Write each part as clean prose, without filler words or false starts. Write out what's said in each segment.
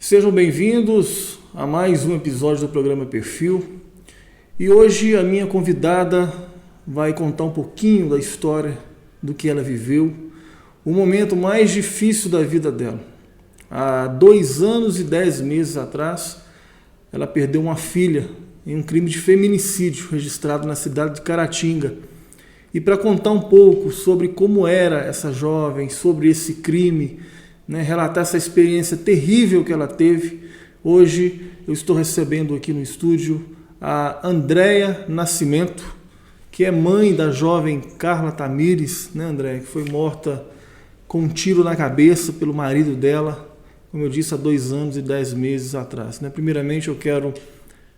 Sejam bem-vindos a mais um episódio do programa Perfil. E hoje a minha convidada vai contar um pouquinho da história do que ela viveu, o momento mais difícil da vida dela. Há 2 anos e 10 meses atrás, ela perdeu uma filha em um crime de feminicídio registrado na cidade de Caratinga. E para contar um pouco sobre como era essa jovem, sobre esse crime, relatar essa experiência terrível que ela teve, hoje eu estou recebendo aqui no estúdio a Andréia Nascimento, que é mãe da jovem Carla Tamires, Andréia, que foi morta com um tiro na cabeça pelo marido dela, como eu disse, há 2 anos e 10 meses atrás. Primeiramente, eu quero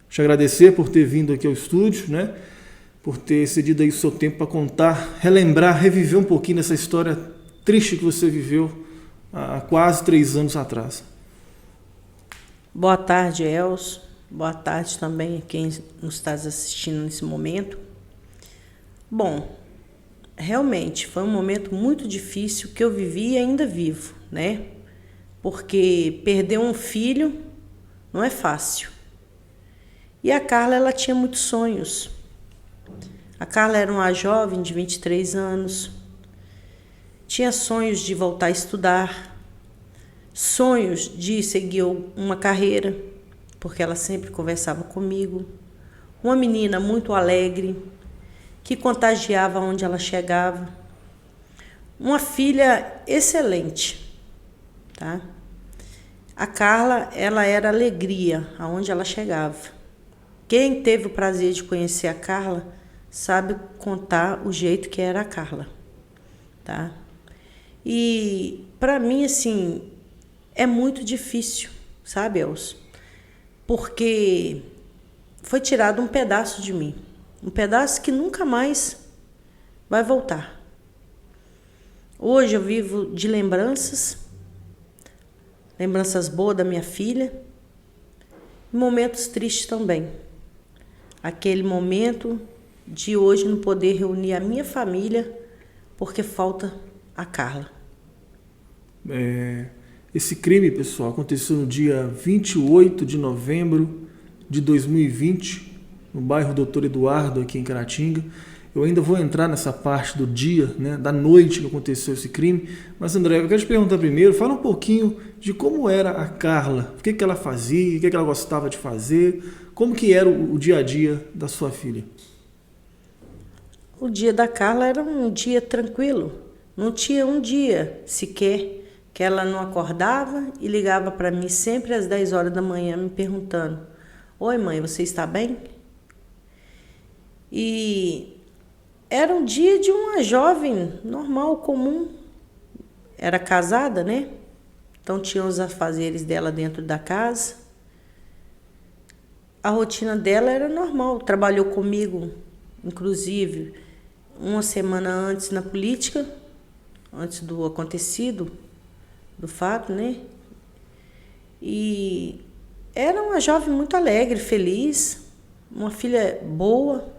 te agradecer por ter vindo aqui ao estúdio, por ter cedido aí o seu tempo para contar, relembrar, reviver um pouquinho dessa história triste que você viveu há quase 3 anos atrás. Boa tarde, Elcio. Boa tarde também a quem nos está assistindo nesse momento. Bom, realmente foi um momento muito difícil que eu vivi e ainda vivo, Porque perder um filho não é fácil. E a Carla, ela tinha muitos sonhos. A Carla era uma jovem de 23 anos, tinha sonhos de voltar a estudar, sonhos de seguir uma carreira, porque ela sempre conversava comigo. Uma menina muito alegre, que contagiava onde ela chegava. Uma filha excelente, A Carla, ela era alegria aonde ela chegava. Quem teve o prazer de conhecer a Carla sabe contar o jeito que era a Carla, E para mim, assim, é muito difícil, sabe, Elcio? Porque foi tirado um pedaço de mim, um pedaço que nunca mais vai voltar. Hoje eu vivo de lembranças boas da minha filha, e momentos tristes também. Aquele momento de hoje não poder reunir a minha família porque falta a Carla. Esse crime, pessoal, aconteceu no dia 28 de novembro de 2020, no bairro Doutor Eduardo, aqui em Caratinga. Eu ainda vou entrar nessa parte do dia, da noite que aconteceu esse crime. Mas, André, eu quero te perguntar primeiro, fala um pouquinho de como era a Carla, o que ela fazia, o que ela gostava de fazer, como que era o dia a dia da sua filha. O dia da Carla era um dia tranquilo. Não tinha um dia sequer que ela não acordava e ligava para mim sempre às 10 horas da manhã me perguntando: "Oi, mãe, você está bem?" E era um dia de uma jovem normal, comum. Era casada, Então tinha os afazeres dela dentro da casa. A rotina dela era normal. Trabalhou comigo, inclusive, 1 semana antes na política, antes do acontecido, do fato, E era uma jovem muito alegre, feliz, uma filha boa.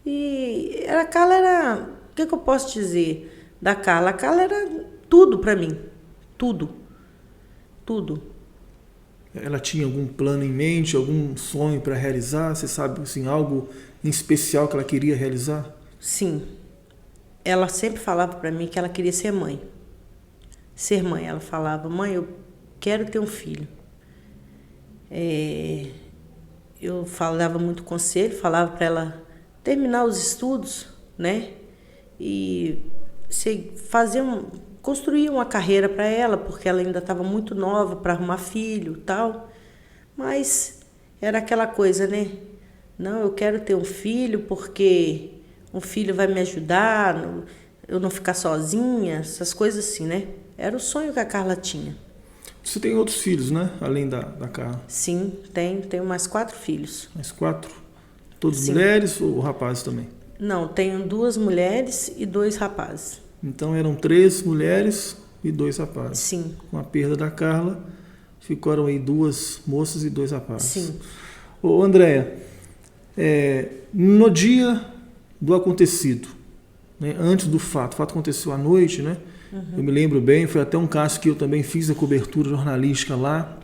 E a Carla era... O que eu posso dizer da Carla? A Carla era tudo para mim. Tudo. Tudo. Ela tinha algum plano em mente, algum sonho para realizar? Você sabe, assim, algo em especial que ela queria realizar? Sim. Ela sempre falava para mim que ela queria ser mãe. Ser mãe. Ela falava: "Mãe, eu quero ter um filho." Eu dava muito conselho, falava para ela terminar os estudos, E construir uma carreira para ela, porque ela ainda estava muito nova para arrumar filho e tal. Mas era aquela coisa, Não, eu quero ter um filho porque um filho vai me ajudar, eu não ficar sozinha, essas coisas assim, Era o sonho que a Carla tinha. Você tem outros filhos, Além da Carla? Sim, tenho mais 4 filhos. Mais 4? Todos Sim. Mulheres ou rapazes também? Não, tenho 2 mulheres e 2 rapazes. Então eram 3 mulheres e 2 rapazes. Sim. Com a perda da Carla, ficaram aí 2 moças e 2 rapazes. Sim. Ô, Andréia, no dia do acontecido, antes do fato, o fato aconteceu à noite, Eu me lembro bem, foi até um caso que eu também fiz a cobertura jornalística lá.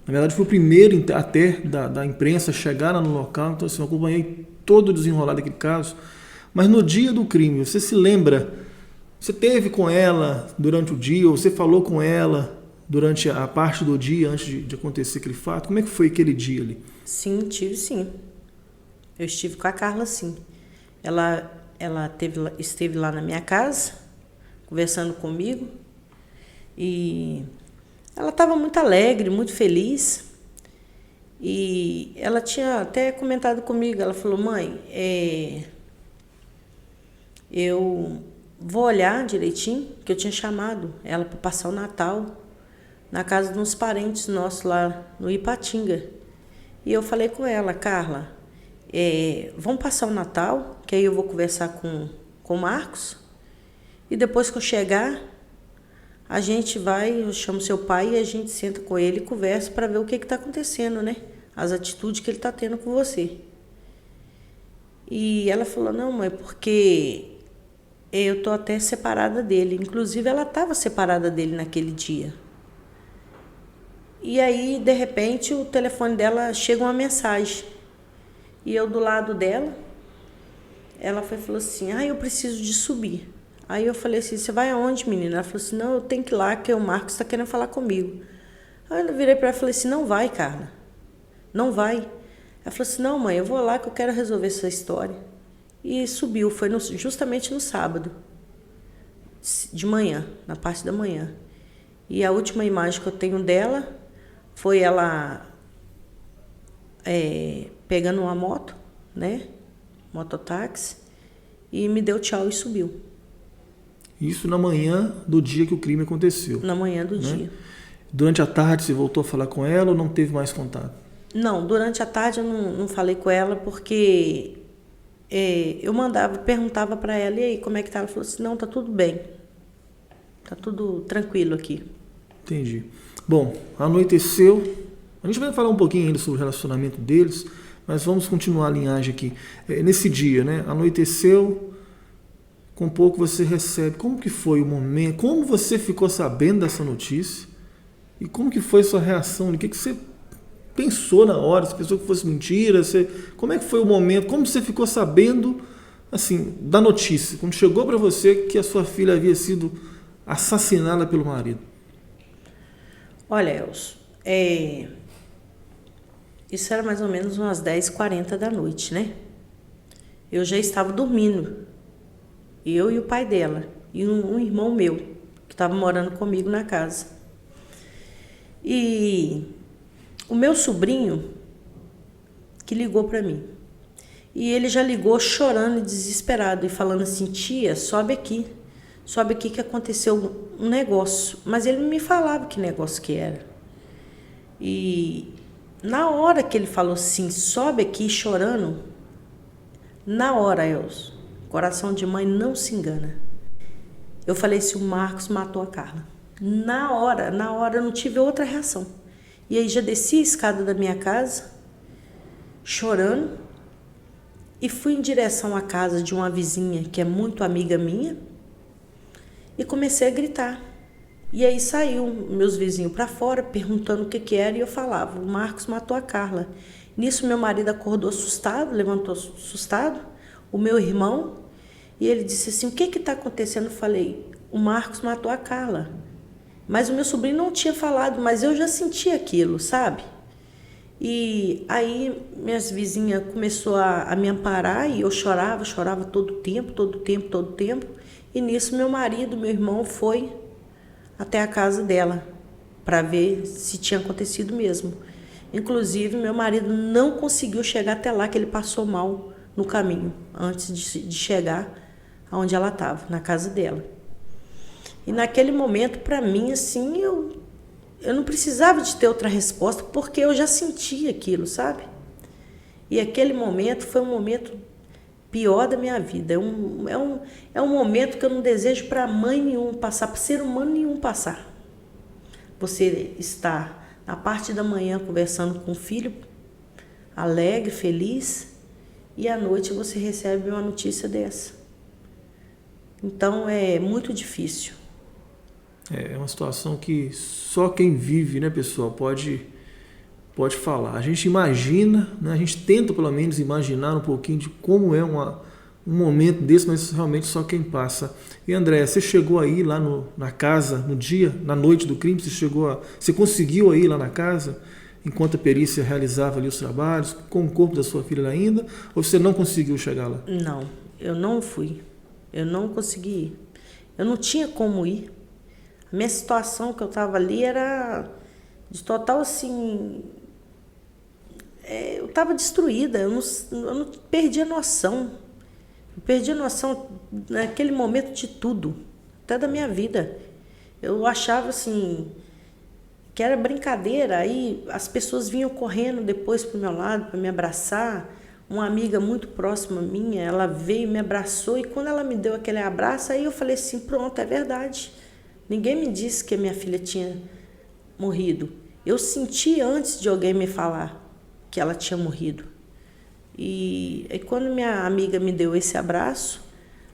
Na verdade, foi o primeiro até da imprensa chegar lá no local, então assim, eu acompanhei todo o desenrolar daquele caso. Mas no dia do crime, você se lembra, você teve com ela durante o dia, ou você falou com ela durante a parte do dia antes de acontecer aquele fato? Como é que foi aquele dia ali? Sim, tive sim. Eu estive com a Carla, sim. Ela esteve lá na minha casa, conversando comigo, e ela estava muito alegre, muito feliz. E ela tinha até comentado comigo, ela falou, mãe, eu vou olhar direitinho, que eu tinha chamado ela para passar o Natal na casa de uns parentes nossos lá no Ipatinga. E eu falei com ela, Carla, vamos passar o Natal, que aí eu vou conversar com o Marcos, e depois que eu chegar, a gente vai, eu chamo seu pai e a gente senta com ele e conversa para ver o que está acontecendo, né? As atitudes que ele está tendo com você. E ela falou, não, mãe, porque eu tô até separada dele. Inclusive, ela estava separada dele naquele dia. E aí, de repente, o telefone dela chega uma mensagem. E eu do lado dela, ela falou assim, eu preciso de subir. Aí eu falei assim, você vai aonde, menina? Ela falou assim, não, eu tenho que ir lá, que o Marcos está querendo falar comigo. Aí eu virei para ela e falei assim, não vai, Carla. Não vai. Ela falou assim, não, mãe, eu vou lá que eu quero resolver essa história. E subiu, foi justamente no sábado, de manhã, na parte da manhã. E a última imagem que eu tenho dela foi ela pegando uma moto, né? Mototáxi, e me deu tchau e subiu. Isso na manhã do dia que o crime aconteceu. Na manhã do dia. Durante a tarde você voltou a falar com ela ou não teve mais contato? Não, durante a tarde eu não falei com ela porque eu perguntava para ela, e aí, como é que tá? Ela falou assim, não, tá tudo bem. Tá tudo tranquilo aqui. Entendi. Bom, anoiteceu. A gente vai falar um pouquinho ainda sobre o relacionamento deles, mas vamos continuar a linhagem aqui. Nesse dia, né? Anoiteceu, com pouco você recebe. Como que foi o momento? Como você ficou sabendo dessa notícia? E como que foi a sua reação? O que você pensou na hora? Você pensou que fosse mentira? Como é que foi o momento? Como você ficou sabendo, assim, da notícia? Quando chegou para você que a sua filha havia sido assassinada pelo marido? Olha, Elcio, isso era mais ou menos umas 10h40 da noite, né? Eu já estava dormindo. Eu e o pai dela. E um irmão meu, que estava morando comigo na casa. E o meu sobrinho que ligou para mim. E ele já ligou chorando e desesperado e falando assim, tia, sobe aqui que aconteceu um negócio. Mas ele não me falava que negócio que era. E na hora que ele falou assim, sobe aqui chorando, na hora, Elcio, coração de mãe não se engana. Eu falei assim, o Marcos matou a Carla. Na hora eu não tive outra reação. E aí já desci a escada da minha casa, chorando, e fui em direção à casa de uma vizinha que é muito amiga minha, e comecei a gritar. E aí saiu meus vizinhos para fora, perguntando o que era, e eu falava, o Marcos matou a Carla. Nisso meu marido acordou assustado, levantou assustado, o meu irmão, e ele disse assim, o que está acontecendo? Eu falei, o Marcos matou a Carla. Mas o meu sobrinho não tinha falado, mas eu já senti aquilo, sabe? E aí minhas vizinhas começaram a me amparar e eu chorava todo tempo. E nisso meu marido, meu irmão, foi até a casa dela para ver se tinha acontecido mesmo. Inclusive, meu marido não conseguiu chegar até lá, que ele passou mal no caminho, antes de chegar aonde ela estava, na casa dela. E naquele momento, para mim, assim, eu não precisava de ter outra resposta, porque eu já sentia aquilo, sabe? E aquele momento foi um momento pior da minha vida. É um momento que eu não desejo para mãe nenhum passar, para ser humano nenhum passar. Você está na parte da manhã conversando com o filho, alegre, feliz, e à noite você recebe uma notícia dessa. Então é muito difícil. É uma situação que só quem vive, né, pessoal, pode pode falar. A gente imagina, né, a gente tenta pelo menos imaginar um pouquinho de como é um momento desse, mas realmente só quem passa. E André, você chegou aí lá na casa, no dia, na noite do crime, você conseguiu ir lá na casa, enquanto a perícia realizava ali os trabalhos, com o corpo da sua filha ainda, ou você não conseguiu chegar lá? Não, eu não fui. Eu não consegui ir. Eu não tinha como ir. A minha situação que eu estava ali era de total assim. Eu estava destruída, eu não perdi a noção. Eu perdi a noção naquele momento de tudo, até da minha vida. Eu achava assim que era brincadeira, aí as pessoas vinham correndo depois para o meu lado para me abraçar. Uma amiga muito próxima minha, ela veio, me abraçou, e quando ela me deu aquele abraço, aí eu falei assim, pronto, é verdade. Ninguém me disse que a minha filha tinha morrido. Eu senti antes de alguém me falar que ela tinha morrido. E aí quando minha amiga me deu esse abraço,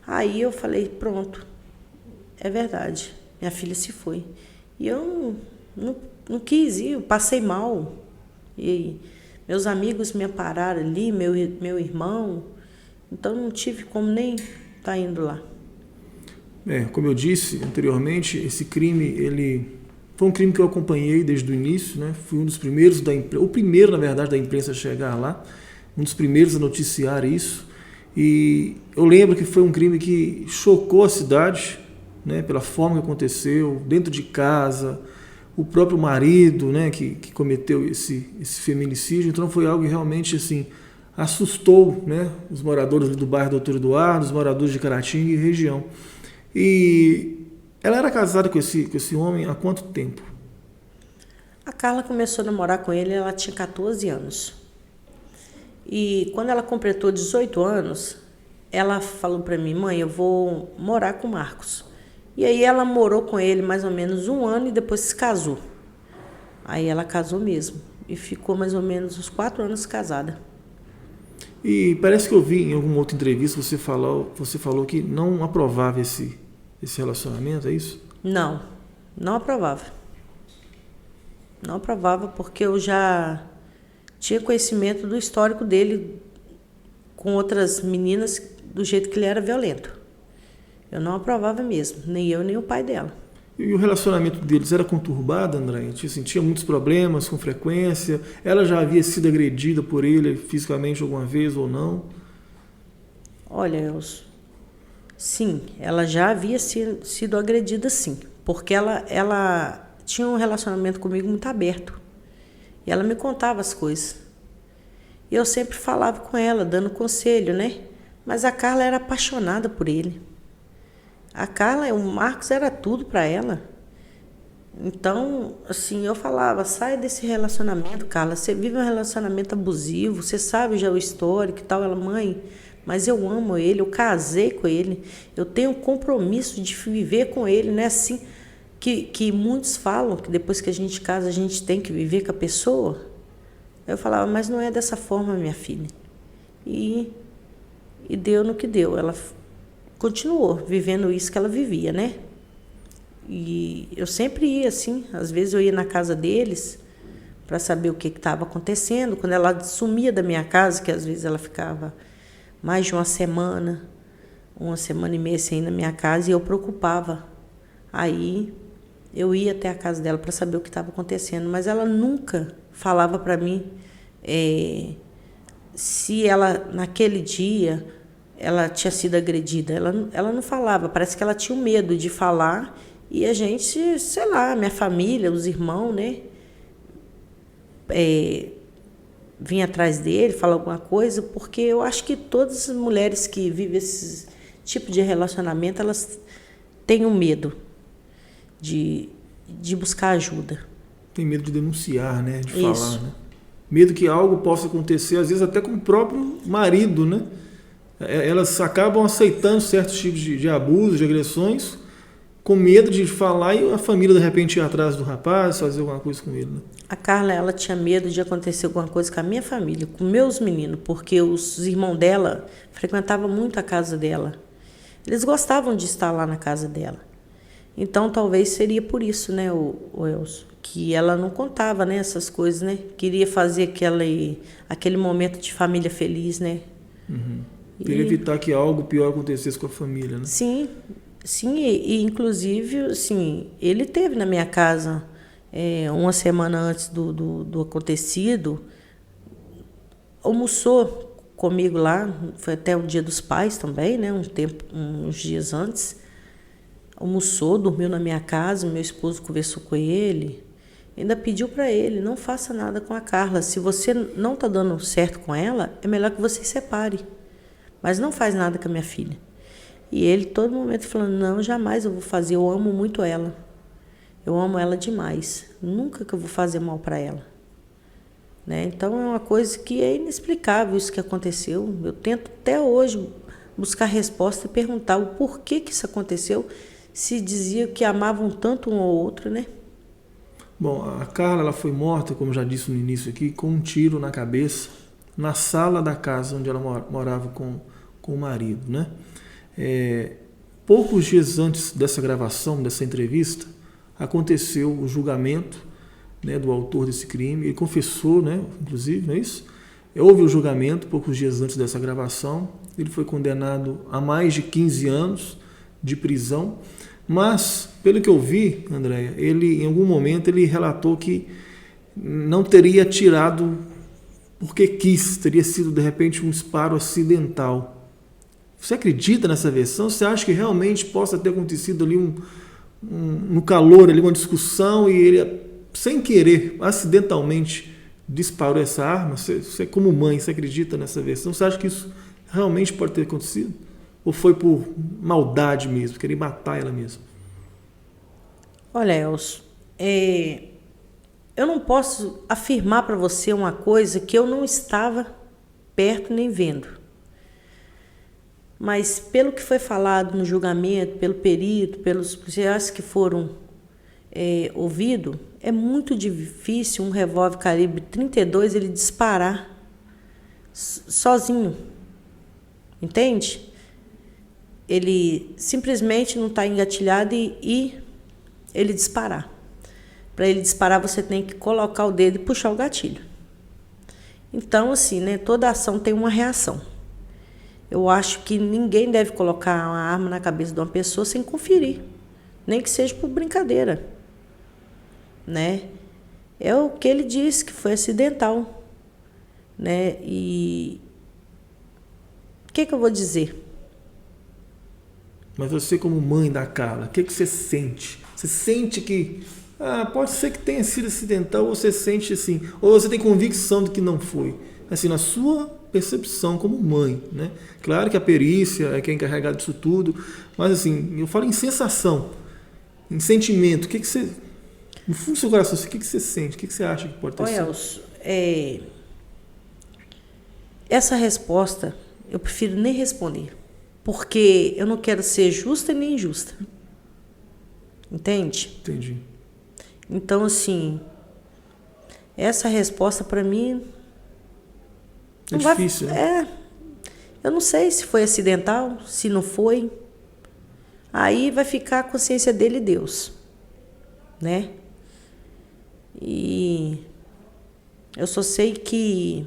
aí eu falei, pronto, é verdade, minha filha se foi. E eu não quis ir, eu passei mal. E meus amigos me ampararam ali, meu irmão, então não tive como nem estar indo lá. Como eu disse anteriormente, esse crime, ele foi um crime que eu acompanhei desde o início, né? Fui um dos primeiros o primeiro, na verdade, da imprensa a chegar lá, um dos primeiros a noticiar isso. E eu lembro que foi um crime que chocou a cidade, né? Pela forma que aconteceu, dentro de casa, o próprio marido, né? Que cometeu esse feminicídio. Então foi algo que realmente assim assustou, né? Os moradores do bairro Doutor Eduardo, os moradores de Caratinga e região. E ela era casada com esse homem há quanto tempo? A Carla começou a namorar com ele, ela tinha 14 anos. E quando ela completou 18 anos, ela falou para mim, mãe, eu vou morar com o Marcos. E aí ela morou com ele mais ou menos 1 ano e depois se casou. Aí ela casou mesmo e ficou mais ou menos uns 4 anos casada. E parece que eu vi em alguma outra entrevista você falou que não aprovava esse relacionamento, é isso? Não aprovava. Não aprovava porque eu já tinha conhecimento do histórico dele com outras meninas do jeito que ele era violento. Eu não aprovava mesmo, nem eu nem o pai dela. E o relacionamento deles era conturbado, André? Assim, tinha muitos problemas com frequência? Ela já havia sido agredida por ele fisicamente alguma vez ou não? Olha, Elcio, sim, ela já havia sido agredida, sim. Porque ela tinha um relacionamento comigo muito aberto. E ela me contava as coisas. E eu sempre falava com ela, dando conselho, né? Mas a Carla era apaixonada por ele. O Marcos era tudo para ela. Então, assim, eu falava, sai desse relacionamento, Carla. Você vive um relacionamento abusivo, você sabe já o histórico e tal. Ela, mãe, mas eu amo ele, eu casei com ele. Eu tenho um compromisso de viver com ele, não é assim que muitos falam que depois que a gente casa, a gente tem que viver com a pessoa. Eu falava, mas não é dessa forma, minha filha. E deu no que deu. Ela continuou vivendo isso que ela vivia, né? E eu sempre ia assim, às vezes eu ia na casa deles para saber o que estava acontecendo. Quando ela sumia da minha casa, que às vezes ela ficava mais de uma semana e meia sem ir na minha casa, e eu preocupava. Aí eu ia até a casa dela para saber o que estava acontecendo, mas ela nunca falava para mim se ela, naquele dia, ela tinha sido agredida. Ela não falava, parece que ela tinha um medo de falar, e a gente, sei lá, minha família, os irmãos, né, vinha atrás dele, falar alguma coisa, porque eu acho que todas as mulheres que vivem esse tipo de relacionamento, elas têm um medo de buscar ajuda. Tem medo de denunciar, né, de Isso. falar, né? Medo que algo possa acontecer, às vezes até com o próprio marido, né? Elas acabam aceitando certos tipos de abusos, de agressões, com medo de falar e a família, de repente, ir atrás do rapaz, fazer alguma coisa com ele, né? A Carla, ela tinha medo de acontecer alguma coisa com a minha família, com meus meninos, porque os irmãos dela frequentavam muito a casa dela. Eles gostavam de estar lá na casa dela. Então, talvez seria por isso, né, o Elcio, que ela não contava, né, essas coisas, né? Queria fazer aquele momento de família feliz, né? Queria evitar que algo pior acontecesse com a família, né? Sim, sim, e inclusive, assim, ele teve na minha casa uma semana antes do acontecido, almoçou comigo lá, foi até o Dia dos Pais também, né? Uns dias antes. Almoçou, dormiu na minha casa, meu esposo conversou com ele, ainda pediu para ele, não faça nada com a Carla. Se você não está dando certo com ela, é melhor que você se separe. Mas não faz nada com a minha filha. E ele, todo momento, falando, não, jamais eu vou fazer, eu amo muito ela. Eu amo ela demais. Nunca que eu vou fazer mal para ela. Né? Então, é uma coisa que é inexplicável isso que aconteceu. Eu tento até hoje buscar resposta e perguntar o porquê que isso aconteceu, se dizia que amavam tanto um ao outro, né? Bom, a Carla ela foi morta, como já disse no início aqui, com um tiro na cabeça, na sala da casa onde ela morava com o marido, né? Poucos dias antes dessa gravação, dessa entrevista, aconteceu o julgamento, né, do autor desse crime. Ele confessou, né, inclusive, não é isso? Houve o julgamento poucos dias antes dessa gravação. Ele foi condenado a mais de 15 anos de prisão, mas, pelo que eu vi, Andréia, ele, em algum momento, ele relatou que não teria atirado porque quis, teria sido, de repente, um disparo acidental. Você acredita nessa versão? Você acha que realmente possa ter acontecido ali no calor, ali uma discussão e ele, sem querer, acidentalmente, disparou essa arma? Você como mãe, você acredita nessa versão? Você acha que isso realmente pode ter acontecido? Ou foi por maldade mesmo, querer matar ela mesmo? Olha, Elcio, eu não posso afirmar para você uma coisa que eu não estava perto nem vendo. Mas pelo que foi falado no julgamento, pelo perito, pelos policiais que foram ouvidos, é muito difícil um revólver calibre 32 ele disparar sozinho. Entende? Ele simplesmente não está engatilhado e ele disparar. Para ele disparar, você tem que colocar o dedo e puxar o gatilho. Então, assim, né, toda ação tem uma reação. Eu acho que ninguém deve colocar uma arma na cabeça de uma pessoa sem conferir, nem que seja por brincadeira, né? É o que ele disse, que foi acidental, né? E o que eu vou dizer? Mas você, como mãe da Carla, o que você sente? Você sente que pode ser que tenha sido acidental, ou você sente assim, ou você tem convicção de que não foi? Assim, na sua percepção como mãe, né? Claro que a perícia é quem é encarregada disso tudo, mas assim, eu falo em sensação, em sentimento. O que você, no fundo do seu coração, o que você sente? O que você acha que pode ter sido? Elcio, essa resposta eu prefiro nem responder, porque eu não quero ser justa nem injusta. Entende? Entendi. Então, assim, essa resposta para mim é difícil, né? Eu não sei se foi acidental, se não foi. Aí vai ficar a consciência dele e Deus, né? E eu só sei que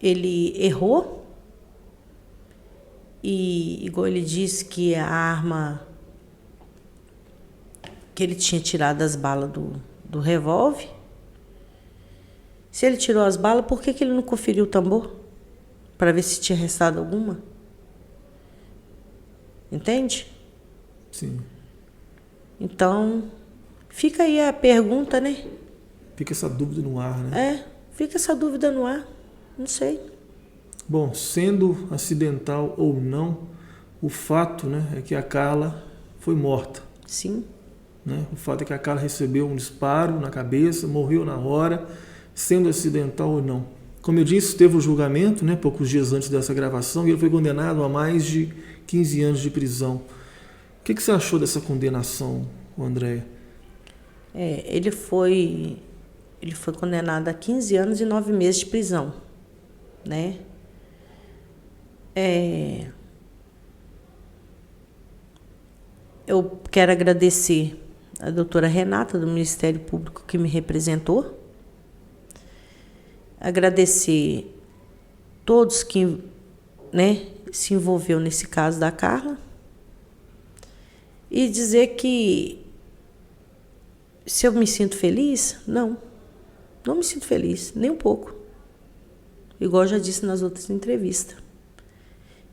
ele errou e, igual ele disse, que a arma que ele tinha tirado as balas do revólver. Se ele tirou as balas, por que ele não conferiu o tambor? Para ver se tinha restado alguma? Entende? Sim. Então, fica aí a pergunta, né? Fica essa dúvida no ar, né? Fica essa dúvida no ar. Não sei. Bom, sendo acidental ou não, o fato, né, é que a Carla foi morta. Sim. Né? O fato é que a Carla recebeu um disparo na cabeça, morreu na hora, sendo acidental ou não. Como eu disse, teve o julgamento, né, poucos dias antes dessa gravação, e ele foi condenado a mais de 15 anos de prisão. O que você achou dessa condenação, Andréia? Ele foi condenado a 15 anos e 9 meses de prisão, né? Eu quero agradecer a doutora Renata, do Ministério Público, que me representou. Agradecer todos que, né, se envolveu nesse caso da Carla. E dizer que se eu me sinto feliz, não me sinto feliz, nem um pouco. Igual eu já disse nas outras entrevistas.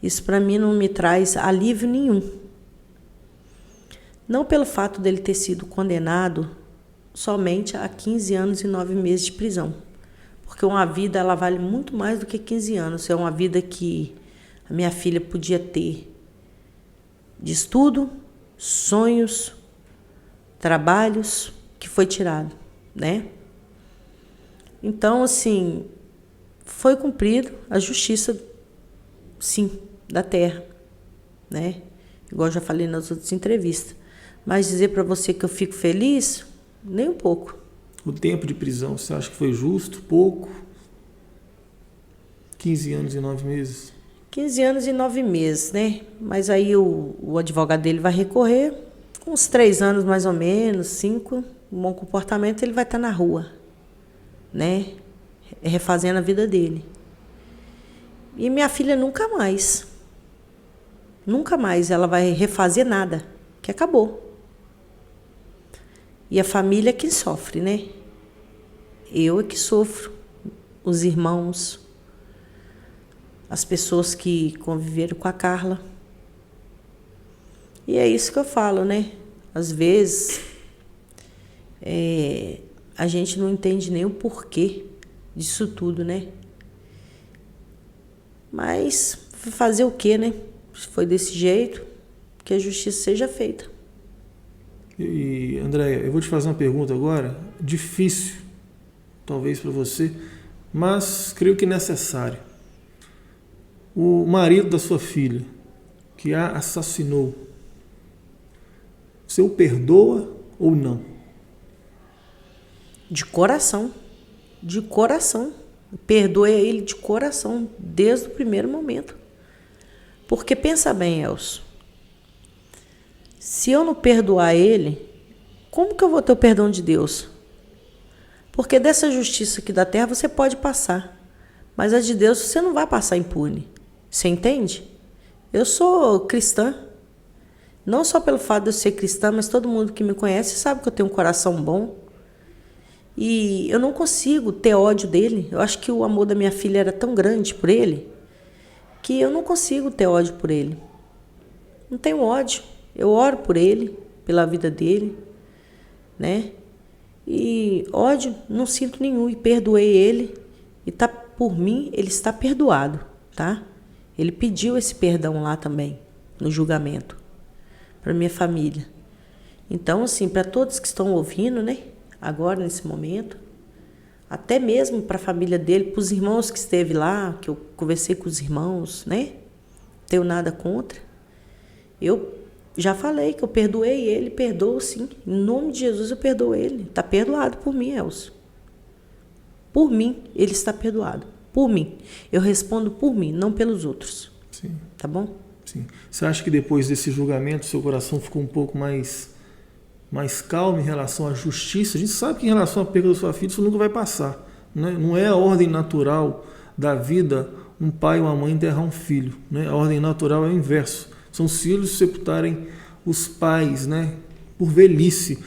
Isso para mim não me traz alívio nenhum. Não pelo fato dele ter sido condenado somente a 15 anos e 9 meses de prisão. Porque uma vida, ela vale muito mais do que 15 anos. É uma vida que a minha filha podia ter de estudo, sonhos, trabalhos, que foi tirado, né? Então, assim, foi cumprido a justiça, sim, da terra, né? Igual eu já falei nas outras entrevistas. Mas dizer para você que eu fico feliz, nem um pouco. O tempo de prisão, você acha que foi justo? Pouco? 15 anos e 9 meses? 15 anos e 9 meses, né? Mas aí o advogado dele vai recorrer, com uns 3 anos mais ou menos, 5, um bom comportamento, ele vai estar na rua, né? Refazendo a vida dele. E minha filha nunca mais ela vai refazer nada, que acabou. E a família é quem sofre, né? Eu é que sofro, os irmãos, as pessoas que conviveram com a Carla. E é isso que eu falo, né? Às vezes, a gente não entende nem o porquê disso tudo, né? Mas fazer o quê, né? Se foi desse jeito, que a justiça seja feita. E, Andréia, eu vou te fazer uma pergunta agora, difícil, talvez para você, mas creio que necessária. O marido da sua filha, que a assassinou, você o perdoa ou não? De coração. De coração. Perdoe ele de coração, desde o primeiro momento. Porque pensa bem, Elcio. Se eu não perdoar ele, como que eu vou ter o perdão de Deus? Porque dessa justiça aqui da terra você pode passar, mas a de Deus você não vai passar impune. Você entende? Eu sou cristã. Não só pelo fato de eu ser cristã, mas todo mundo que me conhece sabe que eu tenho um coração bom. E eu não consigo ter ódio dele. Eu acho que o amor da minha filha era tão grande por ele, que eu não consigo ter ódio por ele. Não tenho ódio. Eu oro por ele, pela vida dele, né? E ódio não sinto nenhum. E perdoei ele. E tá, por mim, ele está perdoado, tá? Ele pediu esse perdão lá também, no julgamento, para minha família. Então, assim, para todos que estão ouvindo, né? Agora, nesse momento, até mesmo para a família dele, para os irmãos que esteve lá, que eu conversei com os irmãos, né? Não tenho nada contra. Eu já falei que eu perdoei ele, perdoo sim. Em nome de Jesus eu perdoo ele. Está perdoado por mim, Elcio. Por mim, ele está perdoado. Por mim. Eu respondo por mim, não pelos outros. Sim. Tá bom? Sim. Você acha que depois desse julgamento seu coração ficou um pouco mais calmo em relação à justiça? A gente sabe que em relação à perda da sua filha isso nunca vai passar, né? Não é a ordem natural da vida um pai ou uma mãe enterrar um filho, né? A ordem natural é o inverso. São os filhos sepultarem os pais, né? Por velhice.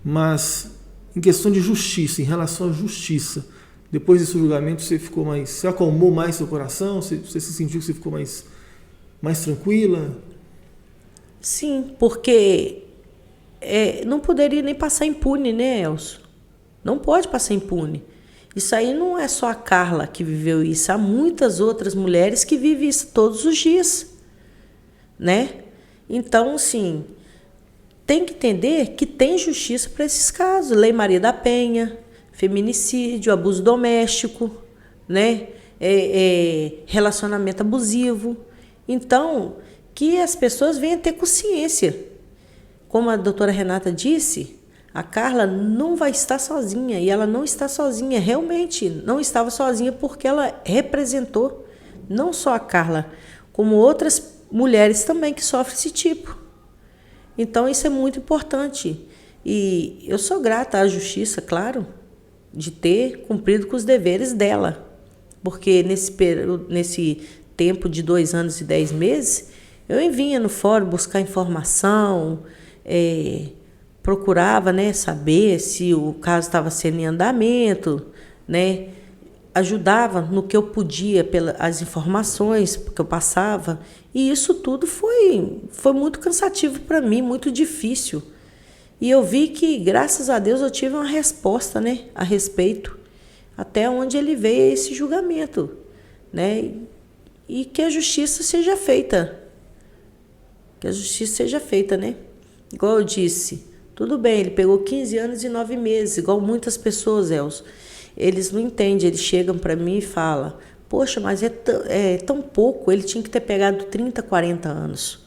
Mas em questão de justiça, em relação à justiça, depois desse julgamento você ficou mais, você acalmou mais seu coração? Você se sentiu que você ficou mais tranquila? Sim, porque não poderia nem passar impune, né, Elcio? Não pode passar impune. Isso aí não é só a Carla que viveu isso. Há muitas outras mulheres que vivem isso todos os dias, né? Então, assim, tem que entender que tem justiça para esses casos. Lei Maria da Penha, feminicídio, abuso doméstico, né? Relacionamento abusivo. Então, que as pessoas venham ter consciência. Como a doutora Renata disse, a Carla não vai estar sozinha, e ela não está sozinha, realmente não estava sozinha, porque ela representou não só a Carla, como outras mulheres também que sofrem esse tipo. Então, isso é muito importante. E eu sou grata à justiça, claro, de ter cumprido com os deveres dela. Porque nesse tempo de 2 anos e 10 meses, eu vinha no fórum buscar informação, procurava, né, saber se o caso estava sendo em andamento, né, ajudava no que eu podia pelas informações que eu passava. E isso tudo foi muito cansativo para mim, muito difícil. E eu vi que, graças a Deus, eu tive uma resposta, né, a respeito, até onde ele veio esse julgamento, né? E que a justiça seja feita. Que a justiça seja feita, né? Igual eu disse, tudo bem, ele pegou 15 anos e 9 meses, igual muitas pessoas, Elcio. Eles não entendem, eles chegam para mim e falam, poxa, mas é tão pouco, ele tinha que ter pegado 30, 40 anos.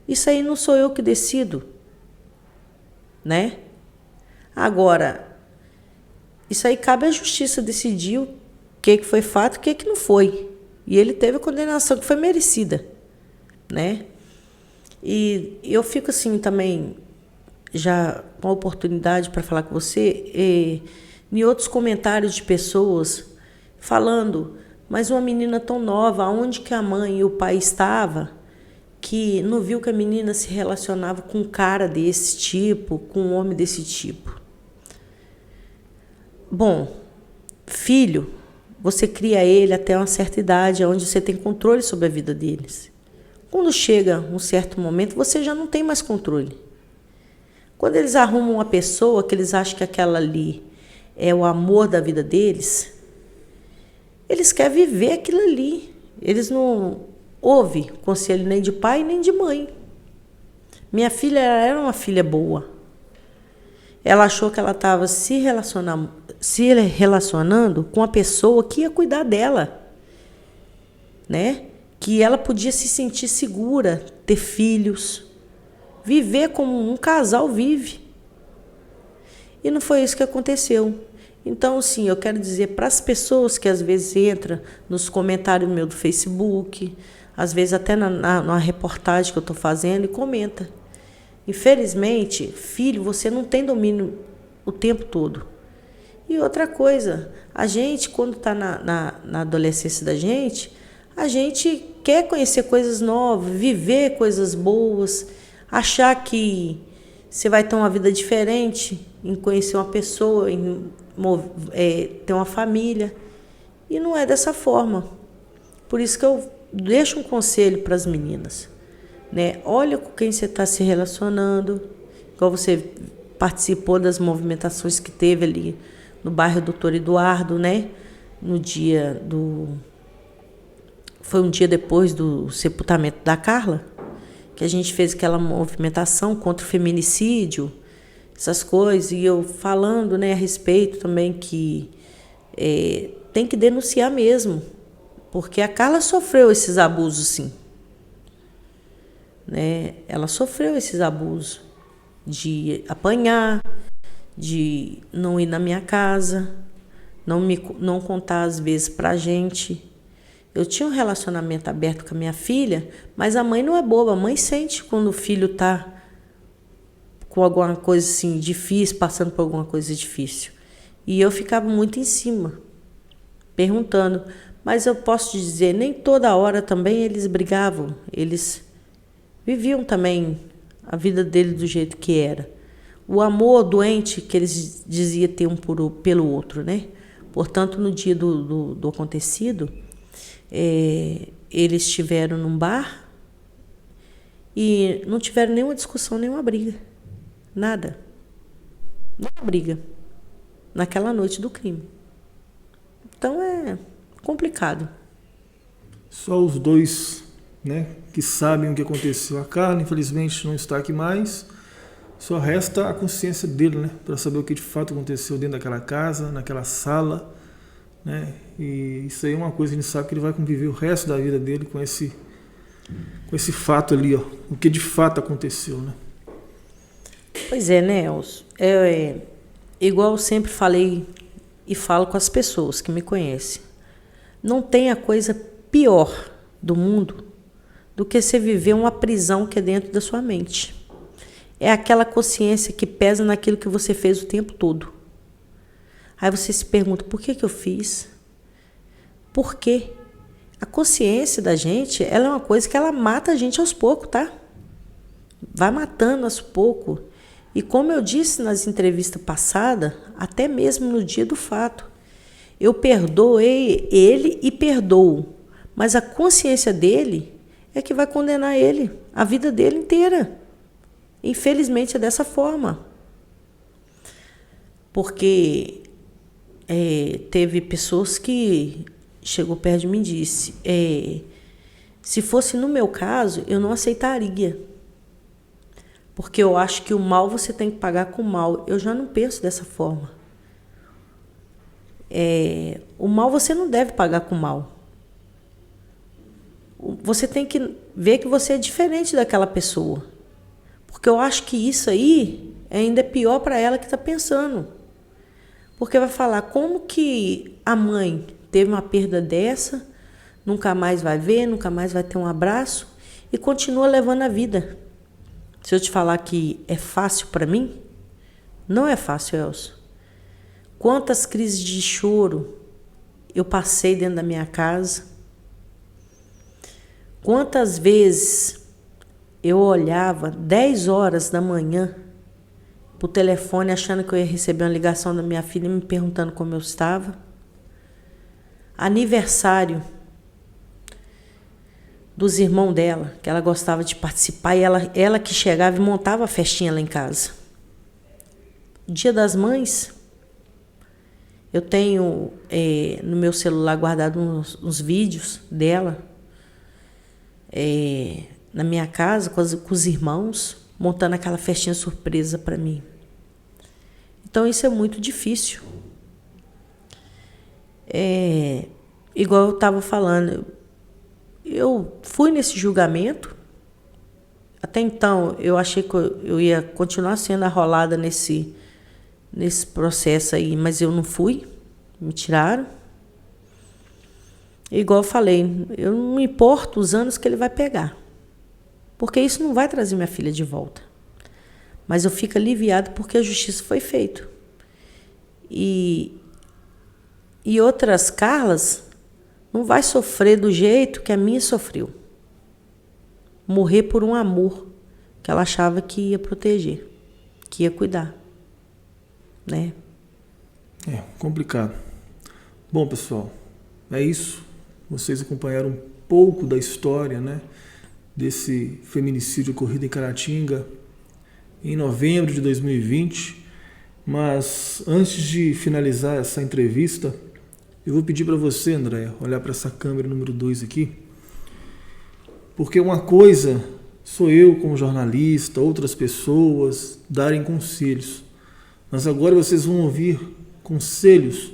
Isso aí não sou eu que decido, né? Agora, isso aí cabe à justiça decidir o que foi fato e o que não foi. E ele teve a condenação que foi merecida, né? E eu fico assim também, já com a oportunidade para falar com você, em outros comentários de pessoas falando, mas uma menina tão nova, onde que a mãe e o pai estavam, que não viu que a menina se relacionava com um cara desse tipo, com um homem desse tipo. Bom, filho, você cria ele até uma certa idade, onde você tem controle sobre a vida deles. Quando chega um certo momento, você já não tem mais controle. Quando eles arrumam uma pessoa que eles acham que aquela ali é o amor da vida deles, eles querem viver aquilo ali. Eles não ouvem conselho nem de pai nem de mãe. Minha filha era uma filha boa. Ela achou que ela estava se relacionando com a pessoa que ia cuidar dela, né? Que ela podia se sentir segura, ter filhos, viver como um casal vive. E não foi isso que aconteceu. Então, sim, eu quero dizer para as pessoas que às vezes entram nos comentários meus do Facebook, às vezes até na reportagem que eu estou fazendo, e comenta. Infelizmente, filho, você não tem domínio o tempo todo. E outra coisa, a gente, quando está na adolescência da gente, a gente quer conhecer coisas novas, viver coisas boas, achar que você vai ter uma vida diferente, em conhecer uma pessoa, em ter uma família. E não é dessa forma. Por isso que eu deixo um conselho para as meninas, né? Olha com quem você está se relacionando, igual você participou das movimentações que teve ali no bairro Doutor Eduardo, né? Foi um dia depois do sepultamento da Carla, que a gente fez aquela movimentação contra o feminicídio, essas coisas, e eu falando, né, a respeito também que tem que denunciar mesmo, porque a Carla sofreu esses abusos, sim. Né? Ela sofreu esses abusos de apanhar, de não ir na minha casa, não contar às vezes pra gente. Eu tinha um relacionamento aberto com a minha filha, mas a mãe não é boba, a mãe sente quando o filho tá com alguma coisa assim difícil, passando por alguma coisa difícil. E eu ficava muito em cima, perguntando, mas eu posso te dizer, nem toda hora também eles brigavam, eles viviam também a vida dele do jeito que era. O amor doente que eles diziam ter um pelo outro, né? Portanto, no dia do acontecido, eles estiveram num bar e não tiveram nenhuma discussão, nenhuma briga. Nada. Nenhuma briga. Naquela noite do crime. Então é complicado. Só os dois, né, que sabem o que aconteceu. A Carla, infelizmente, não está aqui mais. Só resta a consciência dele, né, para saber o que de fato aconteceu dentro daquela casa, naquela sala, né? E isso aí é uma coisa que a gente sabe que ele vai conviver o resto da vida dele com esse fato ali, ó, o que de fato aconteceu, né? Pois é, né, Elcio? Igual eu sempre falei e falo com as pessoas que me conhecem. Não tem a coisa pior do mundo do que você viver uma prisão que é dentro da sua mente. é aquela consciência que pesa naquilo que você fez o tempo todo. Aí você se pergunta, por que eu fiz? Por quê? A consciência da gente, ela é uma coisa que ela mata a gente aos poucos, tá? Vai matando aos poucos. E como eu disse nas entrevistas passadas, até mesmo no dia do fato, eu perdoei ele e perdoo. Mas a consciência dele é que vai condenar ele a vida dele inteira. Infelizmente é dessa forma. Porque teve pessoas que chegou perto de mim e disse, se fosse no meu caso, eu não aceitaria. Porque eu acho que o mal você tem que pagar com o mal. Eu já não penso dessa forma. O mal você não deve pagar com o mal. Você tem que ver que você é diferente daquela pessoa. Porque eu acho que isso aí ainda é pior para ela que está pensando. Porque vai falar, como que a mãe teve uma perda dessa, nunca mais vai ver, nunca mais vai ter um abraço e continua levando a vida. Se eu te falar que é fácil para mim, não é fácil, Elcio. Quantas crises de choro eu passei dentro da minha casa. Quantas vezes eu olhava 10 horas da manhã pro telefone achando que eu ia receber uma ligação da minha filha me perguntando como eu estava. Aniversário dos irmãos dela, que ela gostava de participar, e ela que chegava e montava a festinha lá em casa. Dia das Mães, eu tenho no meu celular guardado uns vídeos dela na minha casa com os irmãos, montando aquela festinha surpresa para mim. Então isso é muito difícil. Igual eu estava falando, eu fui nesse julgamento. Até então eu achei que eu ia continuar sendo arrolada nesse processo aí, mas eu não fui, me tiraram. Igual eu falei, eu não me importo os anos que ele vai pegar, porque isso não vai trazer minha filha de volta. Mas eu fico aliviada porque a justiça foi feita. E outras Carlas não vai sofrer do jeito que a minha sofreu. Morrer por um amor que ela achava que ia proteger, que ia cuidar, né? Complicado. Bom, pessoal, é isso. Vocês acompanharam um pouco da história, né, desse feminicídio ocorrido em Caratinga em novembro de 2020. Mas antes de finalizar essa entrevista, eu vou pedir para você, Andréia, olhar para essa câmera número 2 aqui, porque uma coisa sou eu como jornalista, outras pessoas darem conselhos, mas agora vocês vão ouvir conselhos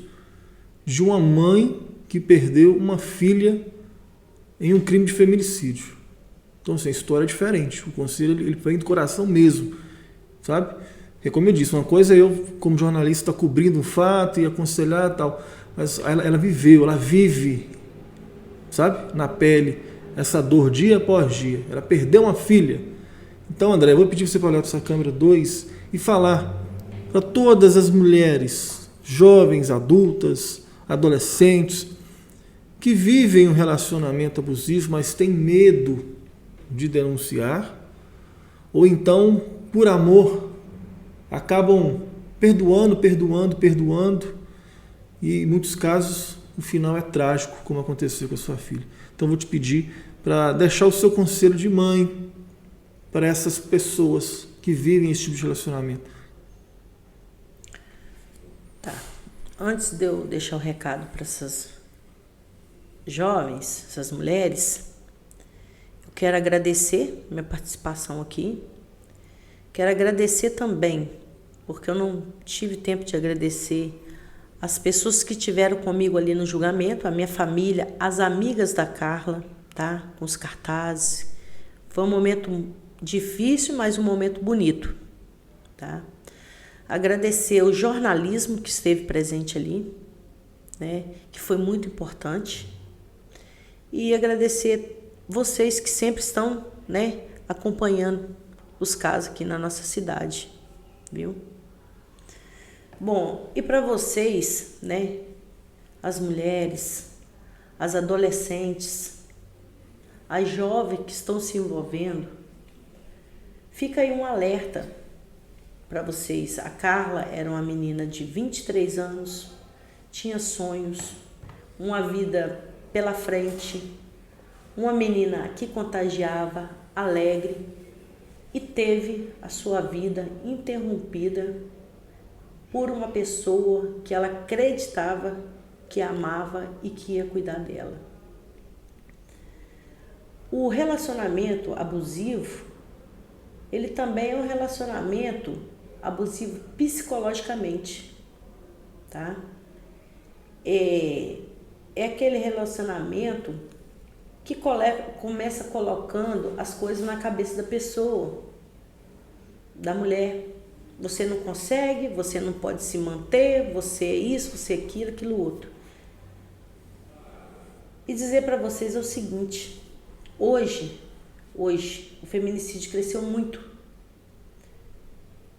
de uma mãe que perdeu uma filha em um crime de feminicídio. Então, assim, a história é diferente. O conselho ele vem do coração mesmo, sabe? Porque, como eu disse, uma coisa é eu, como jornalista, estar cobrindo um fato e aconselhar e tal, mas ela viveu, ela vive, sabe? Na pele, essa dor dia após dia. Ela perdeu uma filha. Então, André, eu vou pedir você para olhar para essa câmera 2 e falar para todas as mulheres, jovens, adultas, adolescentes, que vivem um relacionamento abusivo, mas têm medo de denunciar, ou então, por amor, acabam perdoando, e em muitos casos o final é trágico, como aconteceu com a sua filha. Então vou te pedir para deixar o seu conselho de mãe para essas pessoas que vivem esse tipo de relacionamento. Tá. Antes de eu deixar o recado para essas jovens, essas mulheres, eu quero agradecer minha participação aqui. Quero agradecer também, porque eu não tive tempo de agradecer as pessoas que estiveram comigo ali no julgamento, a minha família, as amigas da Carla, tá? Com os cartazes. Foi um momento difícil, mas um momento bonito, tá? Agradecer o jornalismo que esteve presente ali, né? Que foi muito importante. E agradecer vocês que sempre estão, né, acompanhando os casos aqui na nossa cidade, viu? Bom, e para vocês, né, as mulheres, as adolescentes, as jovens que estão se envolvendo, fica aí um alerta para vocês. A Carla era uma menina de 23 anos, tinha sonhos, uma vida pela frente, uma menina que contagiava, alegre, e teve a sua vida interrompida por uma pessoa que ela acreditava que amava e que ia cuidar dela. O relacionamento abusivo, ele também é um relacionamento abusivo psicologicamente, tá? É aquele relacionamento que começa colocando as coisas na cabeça da pessoa, da mulher. Você não consegue, você não pode se manter, você é isso, você é aquilo, aquilo outro. E dizer para vocês é o seguinte, hoje o feminicídio cresceu muito.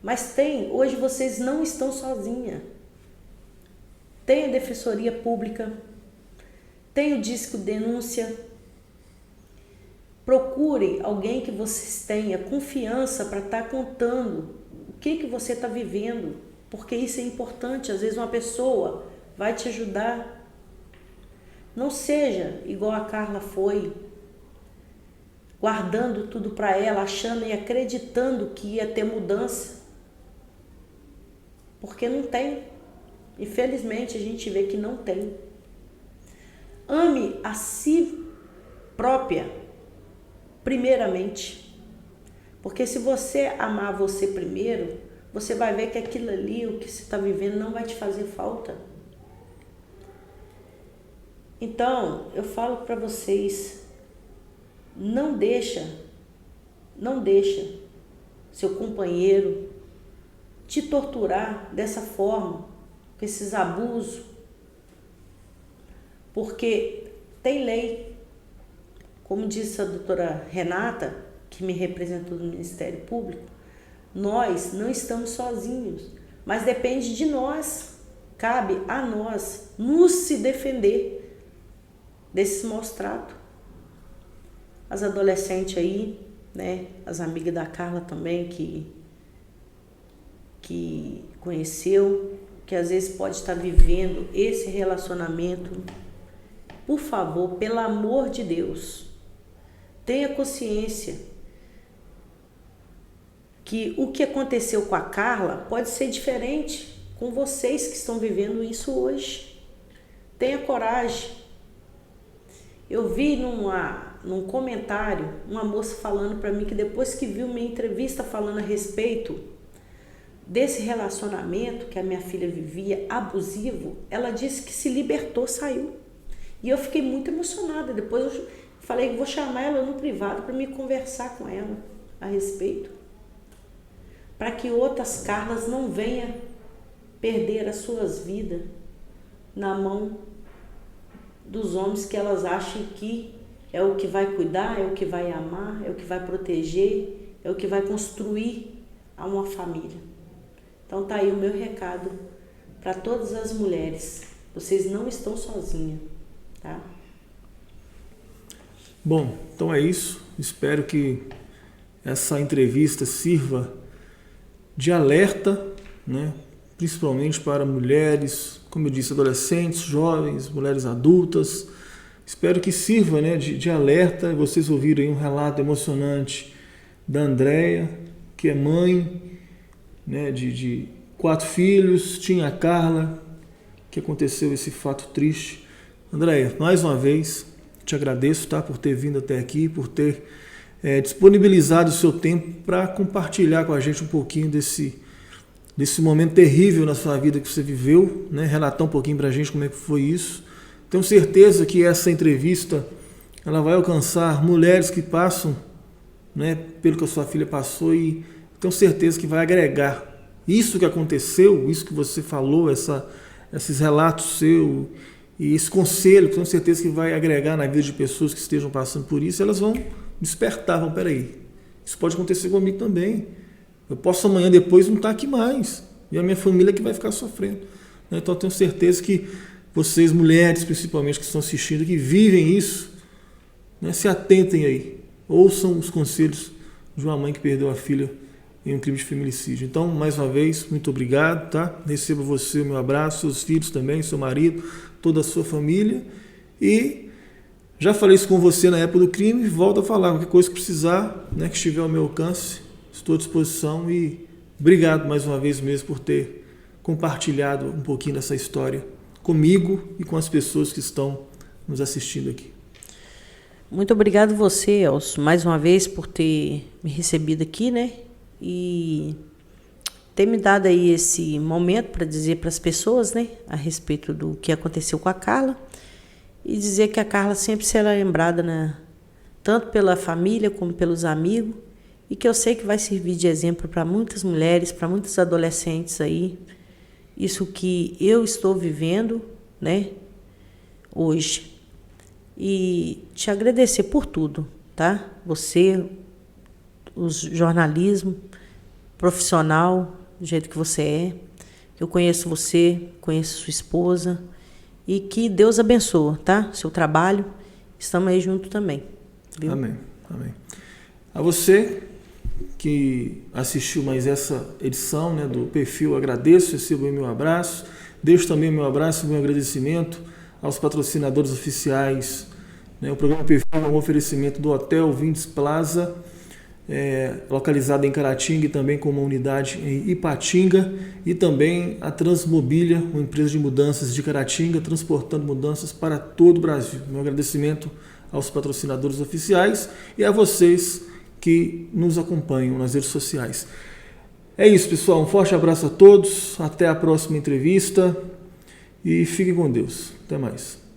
Mas hoje vocês não estão sozinhas. Tem a Defensoria Pública, tem o Disque Denúncia. Procurem alguém que vocês tenham confiança para estar contando o que você está vivendo, porque isso é importante. Às vezes uma pessoa vai te ajudar. Não seja igual a Carla foi, guardando tudo para ela, achando e acreditando que ia ter mudança, porque não tem. Infelizmente a gente vê que não tem. Ame a si própria, primeiramente. Porque se você amar você primeiro, você vai ver que aquilo ali, o que você está vivendo, não vai te fazer falta. Então, eu falo para vocês, não deixa seu companheiro te torturar dessa forma, com esses abusos, porque tem lei. Como disse a doutora Renata, que me representou no Ministério Público, nós não estamos sozinhos, mas depende de nós, cabe a nós nos se defender desses maus tratos. As adolescentes aí, né, as amigas da Carla também, que conheceu, que às vezes pode estar vivendo esse relacionamento, por favor, pelo amor de Deus, tenha consciência que o que aconteceu com a Carla pode ser diferente com vocês que estão vivendo isso hoje. Tenha coragem. Eu vi num comentário uma moça falando para mim que depois que viu minha entrevista falando a respeito desse relacionamento que a minha filha vivia, abusivo, ela disse que se libertou, saiu. E eu fiquei muito emocionada. Depois eu falei que vou chamar ela no privado para me conversar com ela a respeito, para que outras Carlas não venham perder as suas vidas na mão dos homens que elas acham que é o que vai cuidar, é o que vai amar, é o que vai proteger, é o que vai construir uma família. Então tá aí o meu recado para todas as mulheres. Vocês não estão sozinhas, tá? Bom, então é isso. Espero que essa entrevista sirva de alerta, né? Principalmente para mulheres, como eu disse, adolescentes, jovens, mulheres adultas. Espero que sirva, né, de alerta. Vocês ouviram aí um relato emocionante da Andréia, que é mãe, né, de 4 filhos, tinha a Carla, que aconteceu esse fato triste. Andréia, mais uma vez, te agradeço, tá, por ter vindo até aqui, por ter disponibilizado o seu tempo para compartilhar com a gente um pouquinho desse momento terrível na sua vida que você viveu, né? Relatar um pouquinho para a gente como é que foi isso. Tenho certeza que essa entrevista ela vai alcançar mulheres que passam, né, pelo que a sua filha passou, e tenho certeza que vai agregar isso que aconteceu, isso que você falou, esses relatos seus e esse conselho, tenho certeza que vai agregar na vida de pessoas que estejam passando por isso. Elas vão despertar, peraí, Isso pode acontecer comigo também. Eu posso amanhã depois não estar aqui mais. E a minha família que vai ficar sofrendo. Então eu tenho certeza que vocês, mulheres principalmente, que estão assistindo, que vivem isso, se atentem aí. Ouçam os conselhos de uma mãe que perdeu a filha em um crime de feminicídio. Então, mais uma vez, muito obrigado, tá? Receba você o meu abraço, seus filhos também, seu marido, toda a sua família. E já falei isso com você na época do crime, volto a falar, qualquer coisa que precisar, que estiver ao meu alcance, estou à disposição. E obrigado mais uma vez mesmo por ter compartilhado um pouquinho dessa história comigo e com as pessoas que estão nos assistindo aqui. Muito obrigado você, Elcio, mais uma vez por ter me recebido aqui, e ter me dado aí esse momento para dizer para as pessoas, a respeito do que aconteceu com a Carla, e dizer que a Carla sempre será lembrada, tanto pela família como pelos amigos, e que eu sei que vai servir de exemplo para muitas mulheres, para muitos adolescentes aí, isso que eu estou vivendo, hoje. E te agradecer por tudo, tá? Você, o jornalismo profissional, do jeito que você é. Eu conheço você, conheço sua esposa. E que Deus abençoe, tá? Seu trabalho. Estamos aí junto também. Viu? Amém. Amém. A você que assistiu mais essa edição do Perfil, agradeço, recebo o meu abraço. Deixo também o meu abraço e o meu agradecimento aos patrocinadores oficiais. O programa Perfil é um oferecimento do Hotel Vindes Plaza, localizado em Caratinga e também com uma unidade em Ipatinga, e também a Transmobília, uma empresa de mudanças de Caratinga, transportando mudanças para todo o Brasil. Meu agradecimento aos patrocinadores oficiais e a vocês que nos acompanham nas redes sociais. É isso, pessoal. Um forte abraço a todos. Até a próxima entrevista e fiquem com Deus. Até mais.